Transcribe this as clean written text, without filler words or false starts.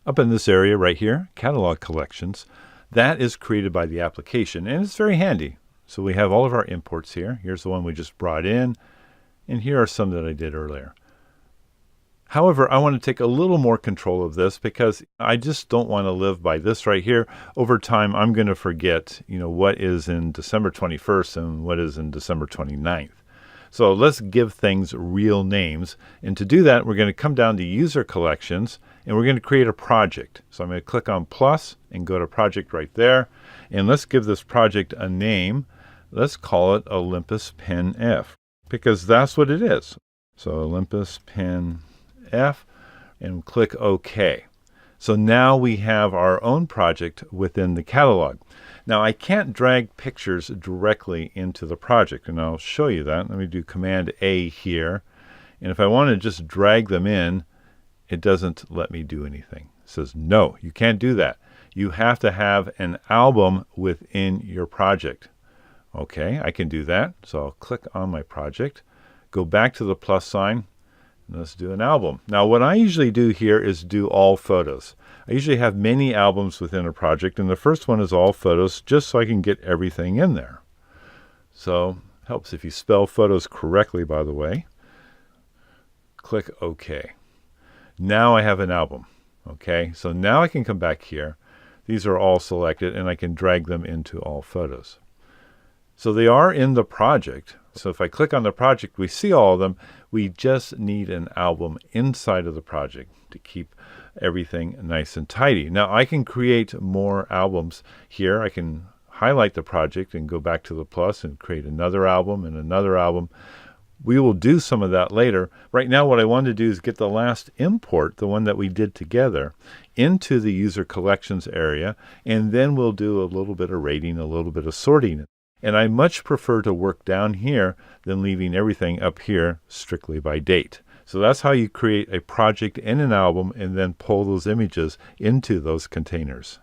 Up in this area right here, Catalog Collections, that is created by the application, and it's very handy. So we have all of our imports here. Here's the one we just brought in, and here are some that I did earlier. However, I want to take a little more control of this because I just don't want to live by this right here. Over time, I'm going to forget, what is in December 21st and what is in December 29th. So let's give things real names. And to do that, we're going to come down to User Collections, and we're going to create a project. So I'm going to click on plus and go to Project right there. And let's give this project a name. Let's call it Olympus Pen F, because that's what it is. So Olympus Pen F, and click OK. So now we have our own project within the catalog. Now I can't drag pictures directly into the project, and I'll show you that. Let me do Command A here. And if I want to just drag them in, it doesn't let me do anything. It says, no, you can't do that. You have to have an album within your project. Okay, I can do that. So I'll click on my project, go back to the plus sign, and let's do an album. Now what I usually do here is do all photos. I usually have many albums within a project, and the first one is all photos, just so I can get everything in there. So helps if you spell photos correctly, by the way. Click OK. Now I have an album. Okay, so now I can come back here. These are all selected, and I can drag them into all photos. So they are in the project. So if I click on the project, we see all of them. We just need an album inside of the project to keep everything nice and tidy. Now I can create more albums here. I can highlight the project and go back to the plus and create another album and another album. We will do some of that later. Right now what I want to do is get the last import, the one that we did together, into the User Collections area, and then we'll do a little bit of rating, a little bit of sorting. And I much prefer to work down here than leaving everything up here strictly by date. So that's how you create a project and an album and then pull those images into those containers.